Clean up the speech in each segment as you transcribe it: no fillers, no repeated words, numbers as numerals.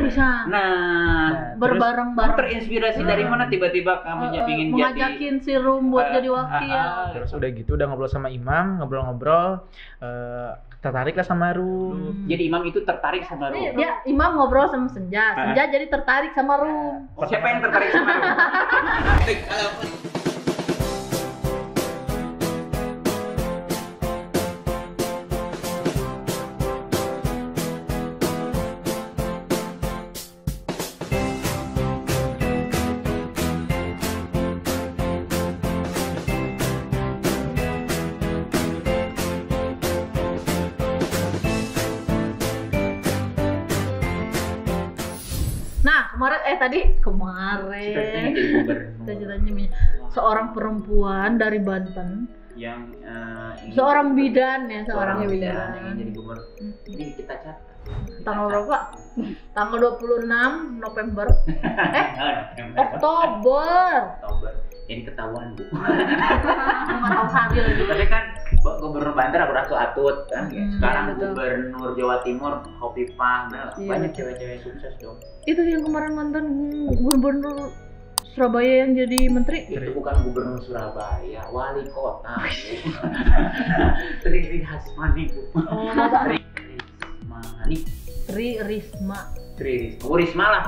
bisa. Nah, berbareng-bareng. Terinspirasi dari mana tiba-tiba kamu ingin jadi ngajakin si Rum buat jadi wakil. Terus udah gitu udah ngobrol sama Imam, ngobrol-ngobrol tertarik lah sama Rum. Jadi Imam itu tertarik sama Rum. Dia Imam ngobrol sama Senja, Senja jadi tertarik sama Rum. Siapa yang tertarik sama Rum? Kemarin cita-citanya jadi gubernur. Cita-citanya seorang perempuan dari Banten yang seorang bidan ya, seorang bidan yang ingin jadi gubernur. Ini kita catat. Tanggal berapa? Tanggal 26 November. Oktober. Jadi ketahuan, Bu. Nggak tahu hari lagi. Tapi kan Gubernur Banten aku Ratu Atut kan. Sekarang Gubernur Jawa Timur Hovifah. Banyak cewek-cewek sukses dong. Itu yang kemarin mantan Gubernur Surabaya yang jadi menteri. Itu bukan Gubernur Surabaya, wali kota. Tri Hasmani, Bu. Tri Risma. Bu Risma lah.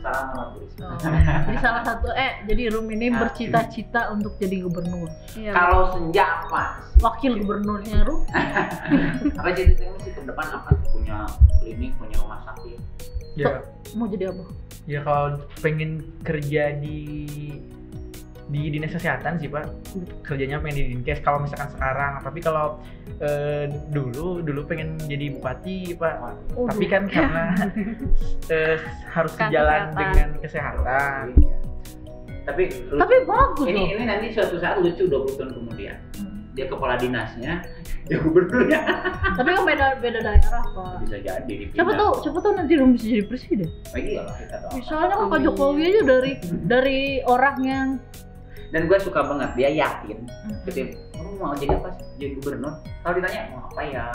Salam sama Bu Risma. Jadi salah satu jadi Rum ini bercita-cita untuk jadi gubernur. Kalau Senja apa? Wakil gubernurnya Rum. Apa cita-citanya sih ke depan apa? Punya klinik, punya rumah sakit. Ya. Mau jadi apa? Ya kalau pengen kerja di dinas kesehatan sih Pak, kerjanya pengen di Dinkes kalau misalkan sekarang. Tapi kalau dulu pengen jadi bupati Pak. Tapi kan karena harus sejalan dengan kesehatan. Tapi bagus ini nanti suatu saat lucu 20 tahun kemudian. Dia kepala dinasnya, dia gubernurnya. Tapi kan beda daerah Pak. Bisa jadi. Siapa tuh nanti Rum bisa jadi presiden. Iya lah kita tahu. Misalnya Pak Jokowi aja dari orang yang. Dan gue suka banget, dia yakin ketika kamu mau jadi apa sih? Jadi gubernur? Kalau ditanya mau apa ya?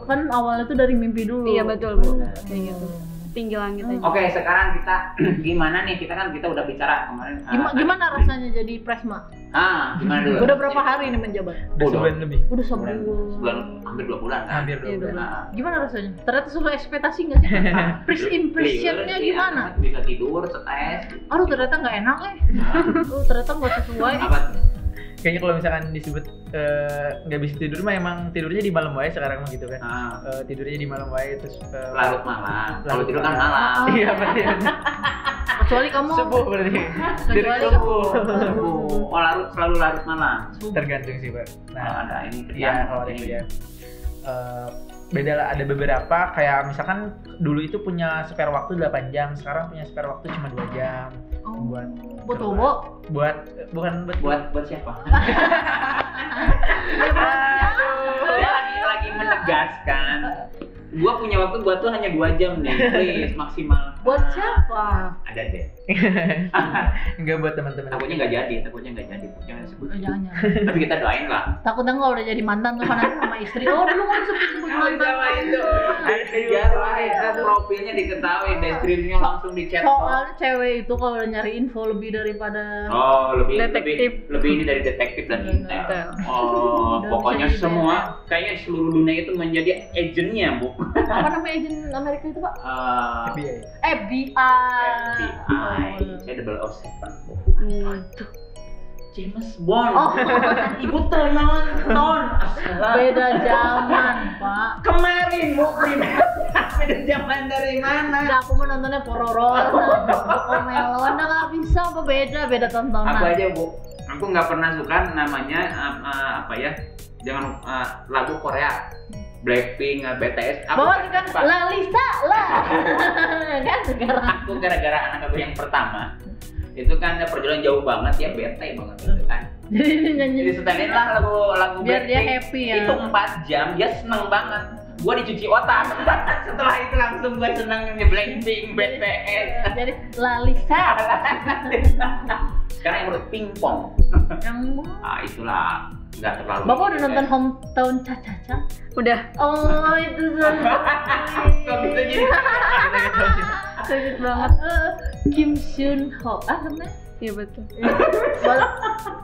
Kan awalnya tuh dari mimpi dulu. Iya betul. Kayak gitu. Tinggi langit aja. Oke, sekarang kita gimana nih? Kita udah bicara kemarin. Gimana rasanya jadi presma? Gimana dulu? Udah berapa hari ini menjabat? Udah sebulan lebih. Udah sebulan. Hampir 2 bulan kan? Hampir 2 bulan. Gimana rasanya? Ternyata sesuai ekspektasi nggak sih? First impressionnya gimana? Bisa tidur, stres. Aduh ternyata nggak enak ternyata nggak sesuai. Apa tuh? Kayaknya kalau misalkan disebut nggak bisa tidur mah emang tidurnya di malam wae sekarang mah gitu kan. Tidurnya di malam wae terus larut malam. Kalau tidur kan malam. Iya berarti. Kecuali kamu subuh berarti. Kecuali subuh. Selalu larut malam. Tergantung sih Pak. Nah, ada ini kerjaan kalau ada kerjaan. Beda lah, ada beberapa kayak misalkan dulu itu punya spare waktu 8 jam, sekarang punya spare waktu cuma 2 jam. Buat siapa? Saya lagi menegaskan. Gua punya waktu buat tuh hanya 2 jam nih, please maksimal. Buat siapa? Ada deh. Enggak buat teman-teman. Takutnya nggak jadi. Jangan disebut. Jangan. Tapi kita doain lah. Takutnya kalau udah jadi mantan tuh kan sama istri. Oh dulu kan sebut mantan. Sama itu. Ada profilnya diketahui, deskripsinya langsung dicat. Soalnya cewek itu kalau udah nyari info lebih daripada lebih ini dari detektif dan intel. Pokoknya semua kayaknya seluruh dunia itu menjadi agentnya, Bu. Apa nama agent Amerika itu Pak? FBI. Saya 007. Tuh. James Bond. Ibu nonton. Beda zaman, Pak. Kemarin, Bu. Beda zaman dari mana? Enggak, aku mau nontonnya Pororo. Melon nggak bisa apa beda tontonan. Aku aja, Bu. Aku nggak pernah suka namanya jangan lagu Korea. Blackpink, BTS. Bawa kan Lalisa lah. Kan sekarang. Aku gara-gara anak aku yang pertama. Itu kan perjalanan jauh banget ya, bete banget gitu kan. Jadi setelin lah lagu biar Blackpink. Dia happy ya. Itu 4 jam, dia seneng banget. Gua dicuci otak. Setelah itu langsung gua seneng Blackpink, BTS. Jadi Lalisa. Sekarang yang menurut pingpong. Yang itulah nggak terlalu. Bapak udah nonton Hometown Cha-Cha-Cha? Udah. Oh itu Kok bisa jadi? Sweet banget. Kim Seon Ho. Namanya? Iya betul.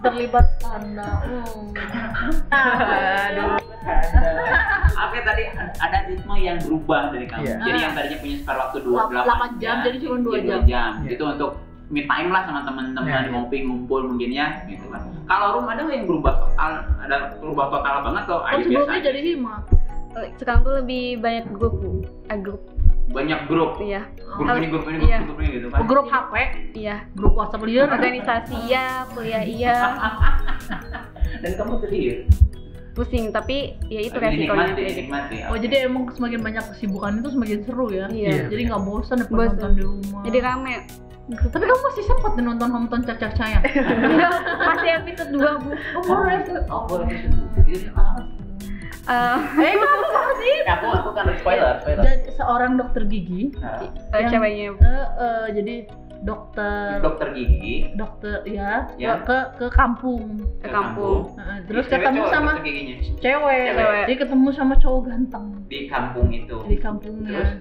Terlibat skandal. Aduh. Oke, tadi ada ritme yang berubah dari kamu. Iya. Jadi yang tadinya punya spare waktu 8 jam jadi cuma 2 jam. jam. Iya. Itu untuk me time lah sama teman-teman, Iya. ngopi ngumpul mungkin ya gitu kan. Kalau Rum ada nggak yang berubah total? Ada berubah total banget atau Kalau aja biasa? sebelumnya jadi Hima. Sekarang tuh lebih banyak grup. Grup. Banyak grup. Iya. Grup ini Iya. grup ini gitu kan. Grup HP, Iya. grup WhatsApp liar. Organisasi iya, kuliah iya. Dan kamu sedih. Pusing tapi ya itu resikonya. Nikmati. Oh jadi emang semakin banyak kesibukan itu semakin seru ya. Iya. Jadi nggak bosan dapat Bosan. nonton di rumah. Jadi rame. Tapi kamu masih sempat nonton Hometown Caca-Caca ya? Iya, masih episode 2 Bu. Oh, boleh disebut. Kenapa sih? Aku kan spoiler. Dan seorang dokter gigi, yang- Ceweknya. jadi dokter Dokter gigi ya, Ya. ke kampung. Ke kampung. Terus Cewek ketemu cowok sama dokter giginya cewek. Cewek. Jadi ketemu sama cowok ganteng di kampung itu. di kampungnya. Terus?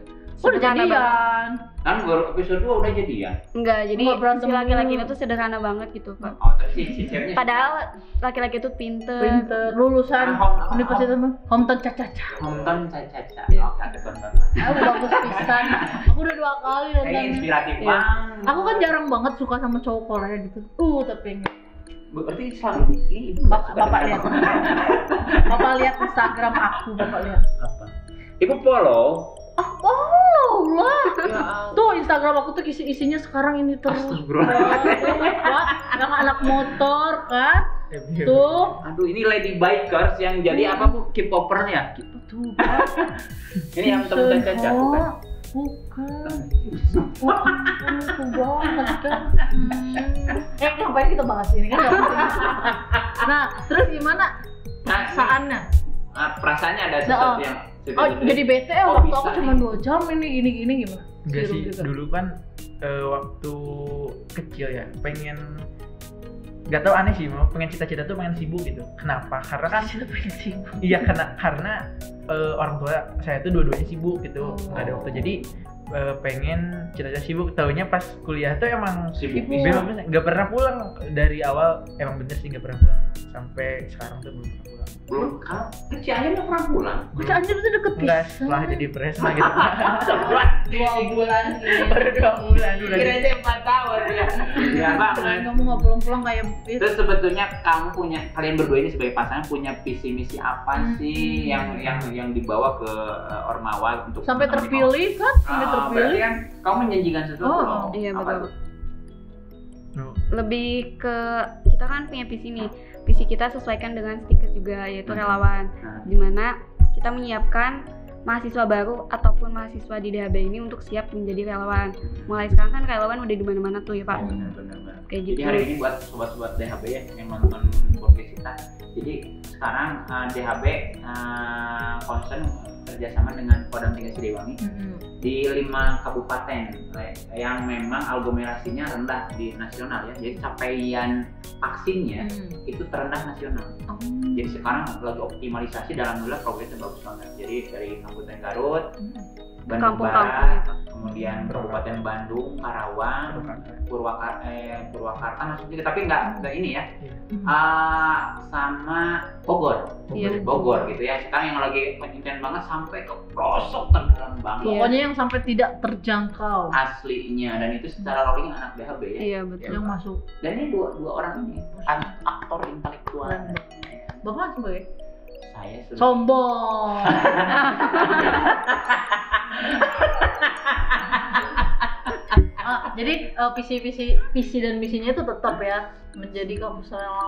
Udah Sederhana jadian. Kan baru episode 2 udah jadian. Enggak, jadi Nggak berantem si laki-laki dulu. itu tuh sederhana banget gitu, Pak. Oh, terus si ceweknya. Padahal laki-laki itu pinter. Pinter, lulusan universitas apa? Hometown Caca-Caca. Hometown Caca-Caca. Iya. Oke, aku tonton. Aku bagus pisan. Aku udah 2 kali Kayaknya nonton. inspiratif Iya. banget. Aku kan jarang banget suka sama cowok Korea gitu. Tapi Berarti selama ini Bapak lihat. Bapak lihat Instagram aku, Bapak lihat. apa? Ibu follow. Oh lah. Ya, Tuh Instagram aku tuh isinya sekarang ini terus. Astagfirullah. Wah, anak-anak motor kan. Tuh. Aduh, ini lady bikers yang jadi apa bu? K-poppernya. Tuh. Ini yang temen Caca bukan? Bukan. Wah, itu banget kan. Ngapain kita bahas ini kan? Nggak penting. Nah, terus gimana perasaannya? Perasaannya ada sesuatu yang Oh, jadi bete Oh, waktu bisa aku cuma nih. 2 jam ini gini gimana? Enggak sih, Gitu. dulu kan waktu kecil ya pengen, nggak tahu, aneh sih, mau pengen cita-cita tuh pengen sibuk gitu. Kenapa? Karena kan Kita pengen sibuk. iya karena orang tua saya tuh dua-duanya sibuk gitu, nggak ada waktu. Jadi pengen cita-cita sibuk, taunya pas kuliah tuh emang sibuk belum, nggak pernah pulang dari awal. Emang bener sih nggak pernah pulang sampai sekarang tuh belum pernah pulang. belum. Kalau kecil aja nggak pernah pulang. Kucing anjir itu deket Enggak, pisan. setelah jadi presma gitu. 2 bulan ini. Baru 2 bulan udah Kira jadi. aja 4 tahun ya. Ya banget. Kamu nggak pulang-pulang kayak itu. Terus sebetulnya kalian berdua ini sebagai pasangan punya visi misi apa sih yang dibawa ke Ormawa untuk Sampai terpilih kan? Sampai terpilih. Berarti kan kamu menjanjikan sesuatu Oh, loh. Iya Apa betul. tuh? Lebih ke kita kan punya visi nih. Visi kita sesuaikan dengan Stikers juga, yaitu relawan. Dimana kita menyiapkan mahasiswa baru ataupun mahasiswa di DHB ini untuk siap menjadi relawan. Mulai sekarang kan relawan udah di mana-mana tuh ya Pak. Benar. Kayak Jadi gitu. hari ini buat sobat-sobat DHB ya yang nonton podcast kita. Jadi sekarang DHB concern kerjasama dengan Kodam 3 Siliwangi di 5 kabupaten yang memang aglomerasinya rendah di nasional ya. Jadi capaian vaksinnya itu terendah nasional. Jadi sekarang lagi optimalisasi, dalam alhamdulillah progresnya bagus banget. Jadi dari Kabupaten Garut, Bandung Kampung-kampung Barat, itu. kemudian Kabupaten Bandung, Karawang, Purwakarta masuk juga, tapi nggak ini ya. Sama Bogor, Iya. Bogor gitu ya. Sekarang yang lagi intens banget sampai ke pelosok terdalam banget. Iya. Pokoknya yang sampai tidak terjangkau Aslinya, dan itu secara rolling anak DHB ya. Iya betul. yang masuk. Dan ini dua orang ini aktor intelektual. Bapak sebagai Saya sudah sombong. Jadi visi dan misinya itu tetap ya menjadi kampus relawan,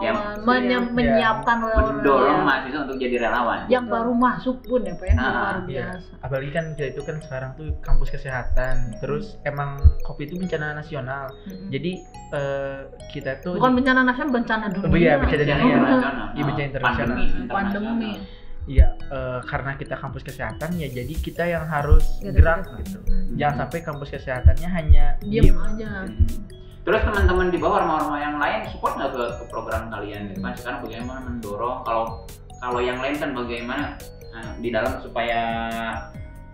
Ya, menyiapkan relawan mendorong mahasiswa untuk jadi relawan. yang baru masuk pun ya Pak ya, luar Iya. biasa. Apalagi kan kita itu kan sekarang tuh kampus kesehatan, terus emang COVID itu bencana nasional. Jadi kita tuh Bukan bencana nasional, bencana dunia. Oh iya, bencana dunia. internasional. Iya, bencana internasional. Pandemi. Iya, karena kita kampus kesehatan ya, jadi kita yang harus gerak gitu. Jangan sampai kampus kesehatannya hanya Diam aja. Terus teman-teman di bawah orma-orma yang lain support nggak ke program kalian? Gitu kan sekarang bagaimana mendorong, kalau yang lain kan bagaimana di dalam supaya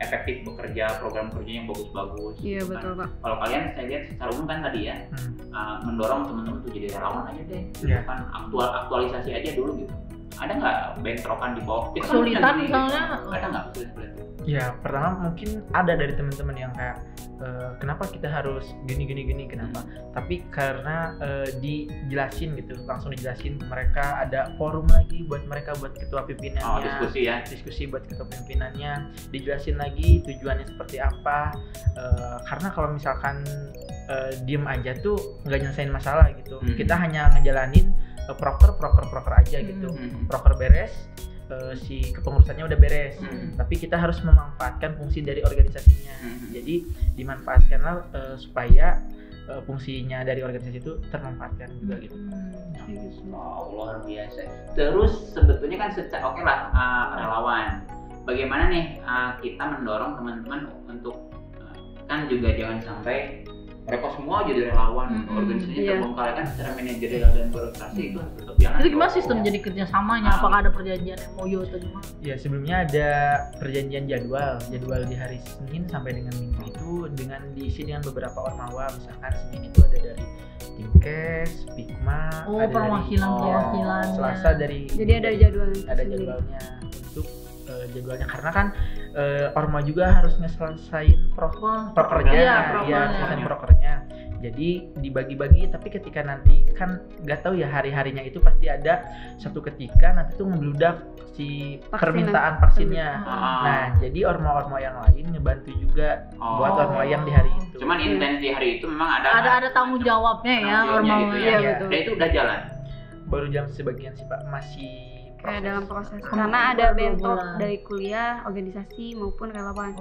efektif bekerja, program kerja yang bagus-bagus. Iya gitu betul kan. Pak. Kalau kalian saya lihat secara umum kan tadi ya, mendorong teman-teman tuh jadi relawan aja deh, Iya. kan aktualisasi aja dulu gitu. Ada nggak bentrokan di bawah? Kita kan Kesulitan bisa gini, misalnya. gitu. Ada nggak kesulitan? Ya pertama mungkin ada dari teman-teman yang kayak kenapa kita harus gini kenapa, tapi karena dijelasin gitu, langsung dijelasin, mereka ada forum lagi buat mereka, buat ketua pimpinannya, diskusi buat ketua pimpinannya, dijelasin lagi tujuannya seperti apa, karena kalau misalkan diem aja tuh nggak nyelesain masalah gitu. Kita hanya ngejalanin proker aja gitu, proker beres, si kepengurusannya udah beres, tapi kita harus memanfaatkan fungsi dari organisasinya. Jadi dimanfaatkanlah supaya fungsinya dari organisasi itu termanfaatkan juga gitu. Oh, luar biasa. Terus sebetulnya kan secara oke lah relawan. Bagaimana nih kita mendorong teman-teman untuk kan juga jangan sampai mereka semua jadi relawan, organisasinya terbongkar kan secara manajerial dan birokrasi itu tetap jangan. Itu gimana sistem jadi kerjasamanya? Apakah ada perjanjian MOU atau gimana? Ya sebelumnya ada perjanjian jadwal di hari Senin sampai dengan Minggu itu dengan diisi dengan beberapa ormawa. Misalkan Senin itu ada dari Timkes, Pikma, ada perwakilan. Selasa dari. Jadi ada jadwalnya. Ada jadwalnya untuk jadwalnya, karena kan orma juga harus ngeselesain prokernya, selesai prokernya. Jadi dibagi-bagi, tapi ketika nanti kan nggak tahu ya hari-harinya itu pasti ada satu ketika nanti tuh ngebludak si permintaan vaksinnya. Nah, jadi orma-orma yang lain ngebantu juga buat orma yang di hari itu. Cuman intens di hari itu memang ada tanggung jawabnya ya orma gitu ya. Betul. Dan itu udah jalan. Baru jam sebagian sih Pak, masih kayak dalam proses, karena ada bentrok dari kuliah, organisasi maupun relawan.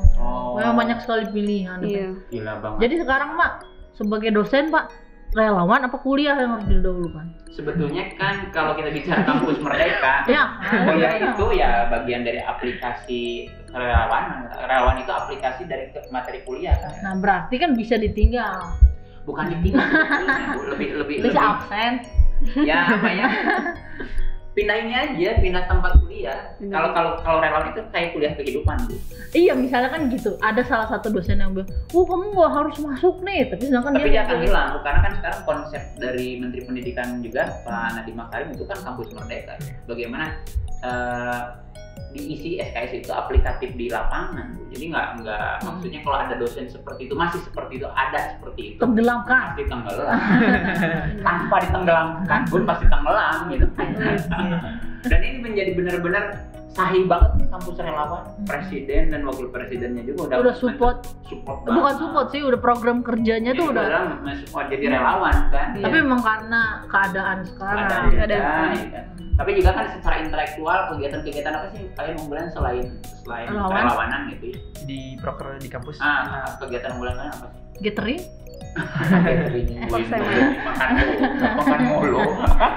Memang banyak sekali pilihan. Iya. Gila banget. Jadi sekarang Mak sebagai dosen Pak, relawan apa kuliah yang harus didahulukan? Sebetulnya kan kalau kita bicara kampus Merdeka, kuliah itu ya bagian dari aplikasi relawan. Relawan itu aplikasi dari materi kuliah kan. Nah berarti kan bisa ditinggal. Bukan ditinggal, lebih bisa absen. Ya apa ya? Pindahinnya aja, pindah tempat kuliah. Kalau relawan itu kayak kuliah kehidupan, Bu. Iya, misalnya kan gitu. Ada salah satu dosen yang bilang, kamu nggak harus masuk nih." Tapi sedangkan dia akan hilang, karena kan sekarang konsep dari Menteri Pendidikan juga Pak Nadiem Makarim itu kan kampus merdeka. Bagaimana diisi SKS itu aplikatif di lapangan, Bu. Jadi nggak maksudnya kalau ada dosen seperti itu masih seperti itu, ada seperti itu. Tenggelamkan. Pasti tenggelam. Tanpa ditenggelamkan pun pasti tenggelam gitu. Dan ini menjadi benar-benar sahih banget nih kampus relawan. Presiden dan wakil presidennya juga udah support banget. Bukan support sih, udah program kerjanya tuh udah jadi relawan kan. Tapi memang karena keadaan sekarang. Tapi juga kan secara intelektual kegiatan-kegiatan apa sih kalian unggulan selain relawanan gitu ya? Di proker di kampus. Kegiatan unggulan kalian apa sih? Gathering? Makan mulu.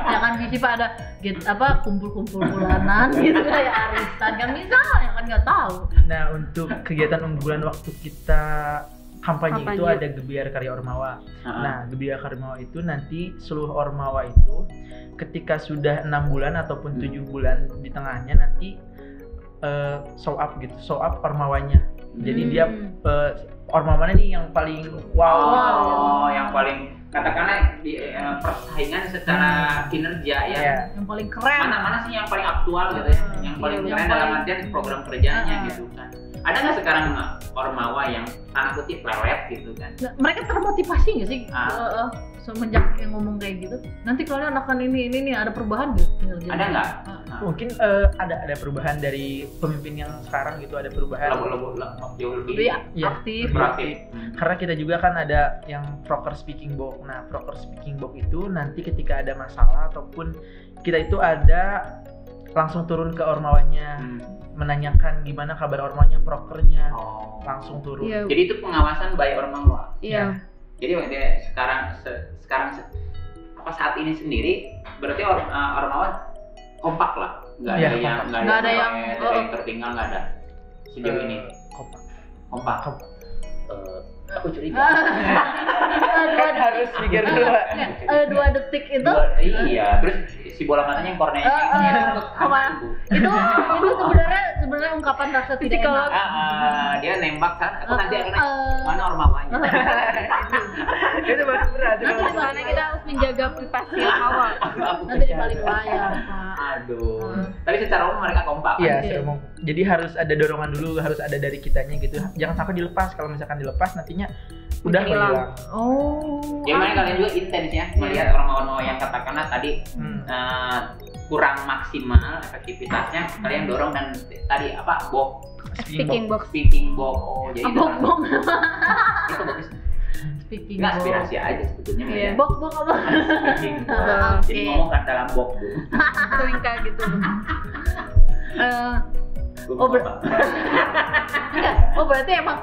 Ya kan bisa Pak ada kumpul-kumpul bulanan gitu kayak arisan kan misalnya kan nggak tahu. Nah untuk kegiatan unggulan waktu kita kampanye itu ada Gebiar Karya Ormawa. Nah Gebiar Karya Ormawa itu nanti seluruh ormawa itu ketika sudah 6 bulan ataupun 7 bulan di tengahnya nanti show up ormawanya. Jadi dia orma mana nih yang paling yang paling katakanlah di persaingan secara kinerja ya. Yang paling keren. Mana sih yang paling aktual gitu ya? Yang paling keren dalam artian program kerjanya gitu kan. Ada nggak sekarang ormawa yang tanda kutip lelet gitu kan? Nah, mereka termotivasi nggak sih semenjak yang ngomong kayak gitu? Nanti kalian akan ini ada perubahan gitu? Ada nggak? Mungkin ada perubahan dari pemimpin yang sekarang gitu, ada perubahan. Jauh lebih aktif. Karena kita juga kan ada yang proker speaking box. Nah proker speaking box itu nanti ketika ada masalah ataupun kita itu ada langsung turun ke ormawanya, menanyakan gimana kabar ormanya, prokernya, langsung turun. Iya. Jadi itu pengawasan by ormawa. Iya. Jadi sekarang saat ini sendiri berarti ormawa kompak lah, nggak ada yang tertinggal, nggak ada sejauh ini. Kompak. Aku curiga. Harus mikir dulu. 2 detik itu. Iya, terus si bola matanya yang kornea itu sebenarnya ungkapan rasa tidak Psikolog. enak. Dia nembak kan, aku nanti akan mana orang mamanya. Itu baru berat. Karena kita harus menjaga privasi Hawa. Aku Nanti di kejar. balik layar, Pak. Aduh. Tapi secara umum mereka kompak. Iya, Oke. secara umum. Jadi harus ada dorongan dulu, harus ada dari kitanya gitu. Jangan sampai dilepas. Kalau misalkan dilepas nantinya udah Hilang. hilang. Oh. Ya makanya kalian juga intens ya melihat orang mau yang katakanlah tadi kurang maksimal efektivitasnya, kalian dorong dan tadi apa Speaking box. speaking box. Oh jadi itu Bok-bok. itu bagus. Speaking Nggak box. aspirasi aja sebetulnya Iya. ya. Bok-bok apa? Speaking box. Oke. Jadi ngomong kan dalam box bu. Sering kayak gitu. Oh, Enggak. Oh berarti emang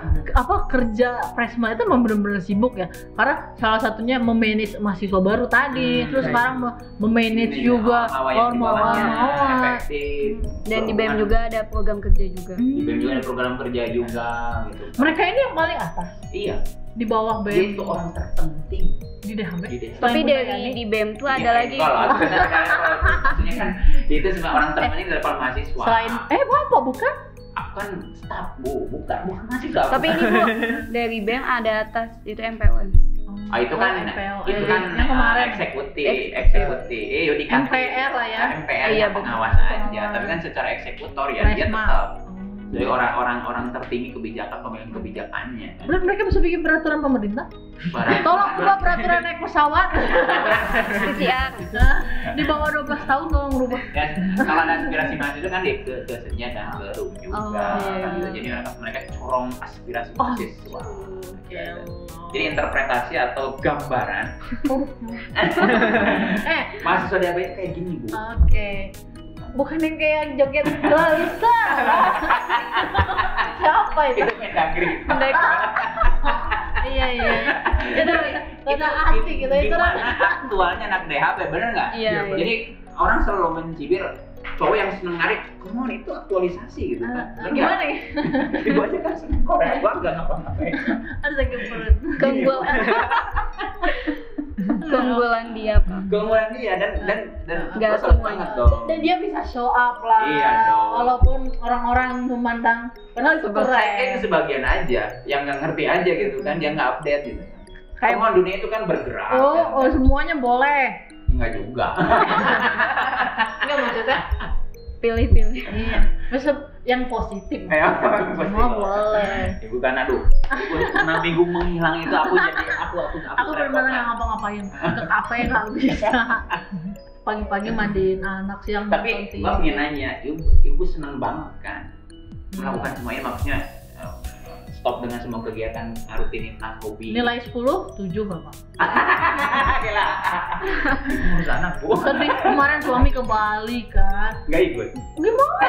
kerja Presma itu emang benar-benar sibuk ya, karena salah satunya memanage mahasiswa baru tadi, terus baik. sekarang memanage juga ormawa ormawa. efektif. Dan di BEM juga ada program kerja juga. Di BEM juga ada program kerja juga gitu. Mereka ini yang paling atas Iya. di bawah Dia BEM itu orang terpenting di DHB. di desa. Tapi Selain dari Bunda di BEM tuh ada Iya, lagi. kalau maksudnya kan itu semua orang terpenting dari para mahasiswa. Selain Bapak bukan? Aku kan staf bukan mahasiswa. Tapi ini Bu, dari BEM ada atas itu MPOM. itu kan MPL. itu kan yang kemarin eksekutif. Yudikatif. MPR lah ya. MPR Iya, pengawas aja. Tapi kan secara eksekutor ya dia Presma. tetap dari orang tertinggi kebijakan pemegang kebijakannya kan. Mereka bisa bikin peraturan pemerintah. Barang- Tolong ubah peraturan naik pesawat. PCR. Di bawah 12 tahun tolong rubah. Dan kalau ada aspirasi mahasiswa kan ke senja dan ke room juga. Oh, iya. Kan gitu. Jadi mereka corong aspirasi Oh. mahasiswa. Jadi interpretasi atau gambaran mahasiswa diabetes kayak gini bu. Oke. Bukan yang kayak joget Lalisa. Siapa itu? Itu Mendagri. Iya. Itu rada asik gitu. Itu Gimana rada. aktualnya anak DHB bener nggak? Iya. Jadi orang selalu mencibir cowok yang seneng narik, come on itu aktualisasi gitu kan. Gimana ya? Ibu aja kan seneng Korea, gua nggak ngapa-ngapain. Ada sakit perut. Keunggulan dia Pak. Keunggulan dia dan Nggak gua salut semuanya. banget dong. Dan dia bisa show up lah. Iya dong. Walaupun orang-orang memandang padahal itu Saya itu keren. sebagian aja yang nggak ngerti aja gitu kan, dia nggak update gitu. Kayak- Come on, dunia itu kan bergerak. Oh, semuanya boleh. Enggak juga. Enggak maksudnya. Pilih-pilih. Iya. Maksud yang positif. Semua boleh. Ibu kan aduh. Ibu 6 minggu menghilang itu aku Aku benar-benar nggak ngapa-ngapain, ke kafe nggak bisa. Pagi-pagi mandiin anak, siang Tapi nonton gua TV. pengen nanya, ibu seneng banget kan melakukan semuanya, maksudnya stop dengan semua kegiatan rutinitas hobi. Nilai 10, 7 Bapak. Gila. Ngurus anak bu. Sedih kemarin suami ke Bali kan. Nggak ikut. Gimana?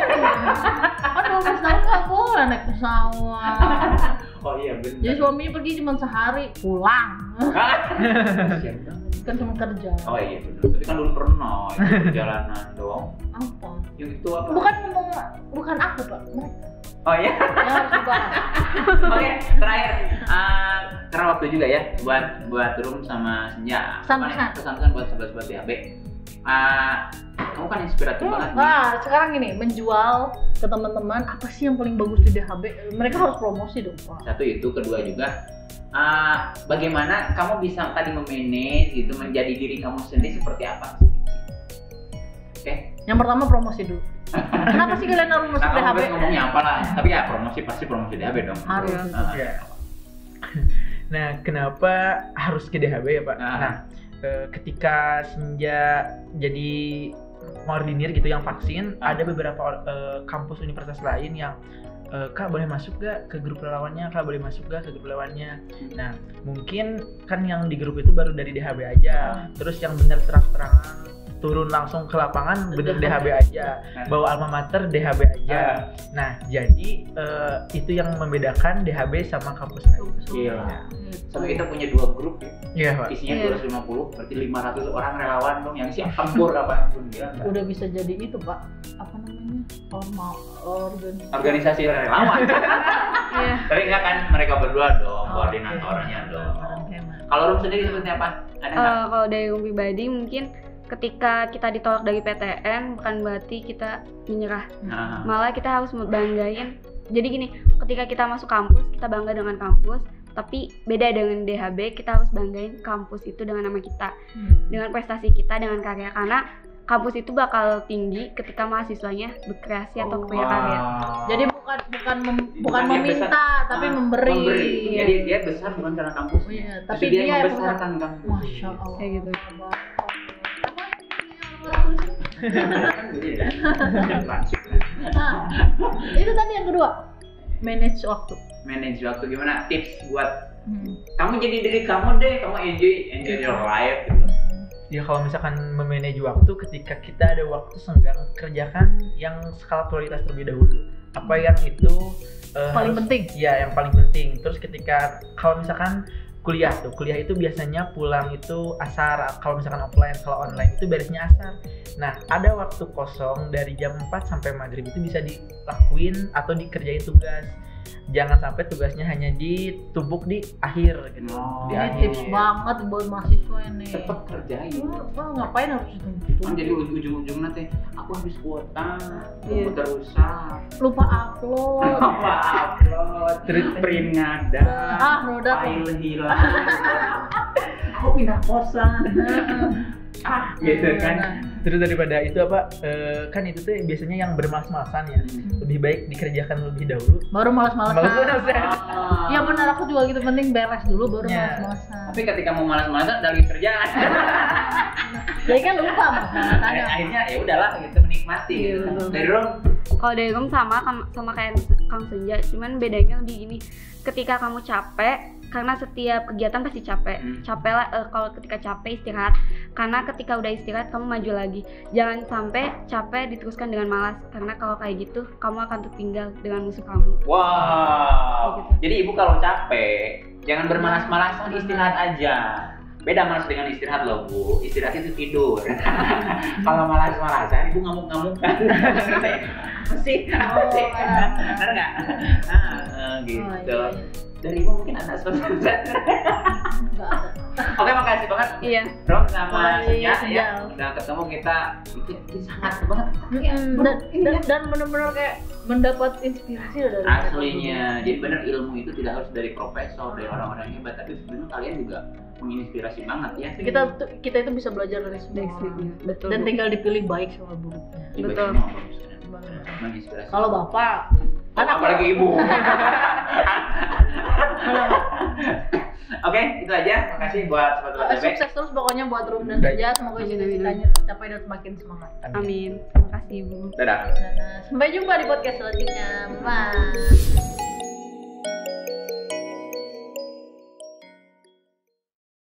Kan 12 tahun nggak boleh naik pesawat. Oh iya benar. Jadi suaminya pergi cuma sehari, pulang. Kasian banget. Kan cuma kerja. Oh iya benar. Tapi kan dulu pernah itu perjalanan dong. Apa? Yang itu apa? Bukan aku Pak, mereka. Oh iya. Ya harus dibahas. Oke, terakhir karena waktu juga ya buat Rum sama Senja. Pesan-pesan buat sobat-sobat DHB. Kamu kan inspiratif banget nih. Nah, sekarang gini, menjual ke teman-teman apa sih yang paling bagus di DHB? Mereka harus promosi dong, Pak. Satu itu, kedua juga bagaimana kamu bisa tadi memanage gitu, menjadi diri kamu sendiri seperti apa? Oke. Yang pertama promosi dulu. Kenapa sih kalian harus masuk Nah, kamu DHB? harus ngomongnya apa lah? Tapi ya pasti promosi DHB dong. Harus. Iya. Nah, kenapa harus ke DHB ya Pak? Nah, ketika Senja jadi koordinir gitu yang vaksin, ada beberapa kampus universitas lain yang Kak boleh masuk gak ke grup relawannya, Kak boleh masuk gak ke grup relawannya. Nah, mungkin kan yang di grup itu baru dari DHB aja, terus yang bener terang-terangan turun langsung ke lapangan bener DHB aja, bawa alma mater DHB aja. Nah, jadi itu yang membedakan DHB sama kampus lain. Iya. Sampai kita punya 2 grup ya. Iya, Pak. Isinya 250, berarti 500 orang relawan dong yang siap tempur kapanpun. Gila nggak? Udah bisa jadi itu, Pak. Apa namanya? Organisasi relawan. Iya. Tapi enggak kan mereka berdua dong, koordinatornya dong. Kalau Rum sendiri seperti apa? Ada nggak? Kalau dari Rum pribadi mungkin ketika kita ditolak dari PTN bukan berarti kita menyerah. Malah kita harus membanggain. Jadi gini, ketika kita masuk kampus, kita bangga dengan kampus. Tapi beda dengan DHB, kita harus banggain kampus itu dengan nama kita, dengan prestasi kita, dengan karya. Karena kampus itu bakal tinggi ketika mahasiswanya berkreasi atau berkarya. Jadi bukan meminta, tapi memberi. Jadi dia besar bukan karena kampus. Tapi dia membesarkan kampus. Masya Allah. Kayak gitu. Itu tadi yang kedua, manage waktu. Manage waktu gimana? Tips buat kamu jadi diri kamu deh, kamu enjoy your life gitu. Ya kalau misalkan memanage waktu, ketika kita ada waktu senggang, kerjakan yang skala prioritas terlebih dahulu. Apa yang itu paling penting? Ya, yang paling penting. Terus ketika kalau misalkan kuliah itu biasanya pulang itu asar. Kalau misalkan offline, kalau online itu beresnya asar. Nah, ada waktu kosong dari jam 4 sampai maghrib itu bisa dilakuin atau dikerjain tugas. Jangan sampai tugasnya hanya ditumpuk di akhir gitu. Di Ini akhir. tips banget buat mahasiswa ini. Cepet kerjain. Ngapain harus ditumpuk? Kan jadi ujung-ujung nanti aku habis kuota, aku terusak. Lupa upload. Terus print ngada. Roda. File hilang. Aku pindah kosan. Gitu kan. Terus daripada itu kan itu tuh biasanya yang bermalas-malasan ya. Lebih baik dikerjakan lebih dahulu. Baru malas-malasan. Ya benar, aku juga gitu, penting beres dulu baru malas-malasan. Tapi ketika mau malas-malasan dari kerjaan. Jadi kan lupa makanya. Akhirnya ya udahlah gitu, menikmati gitu. Dari Rom? Kalau dari Rom sama kayak Kang Senja, cuman bedanya lebih gini. Ketika kamu capek, karena setiap kegiatan pasti capek. Capek lah, kalau ketika capek istirahat. Karena ketika udah istirahat kamu maju lagi. Jangan sampai capek diteruskan dengan malas. Karena kalau kayak gitu kamu akan tertinggal dengan musuh kamu. Wow. Gitu. Jadi ibu kalau capek jangan bermalas-malasan, istirahat aja. Beda malas dengan istirahat loh Bu. Istirahat itu tidur. Kalau malas-malasan ibu ngamuk-ngamukan. Sih. Benar nggak? Gitu. Dari ibu mungkin ada sesuatu. Oke, makasih banget. Iya. Rom sama Senja Senja. ya. Udah ketemu kita sangat banget. Dan benar-benar kayak mendapat inspirasi dari Aslinya. Jadi benar ilmu itu tidak harus dari profesor, dari orang-orang hebat, tapi sebenarnya kalian juga menginspirasi banget ya. Kita itu bisa belajar dari semua orang. Betul. Dan tinggal dipilih baik sama buruknya. Betul. Menginspirasi. Kalau bapak kan apalagi ibu. Oke, itu aja. Makasih buat sobat-sobat bebek. sukses terus pokoknya buat Rum dan Senja, semoga cita-citanya tercapai dan semakin semangat. Amin. Terima kasih, Bu. Dadah. Sampai jumpa di podcast selanjutnya. Bye.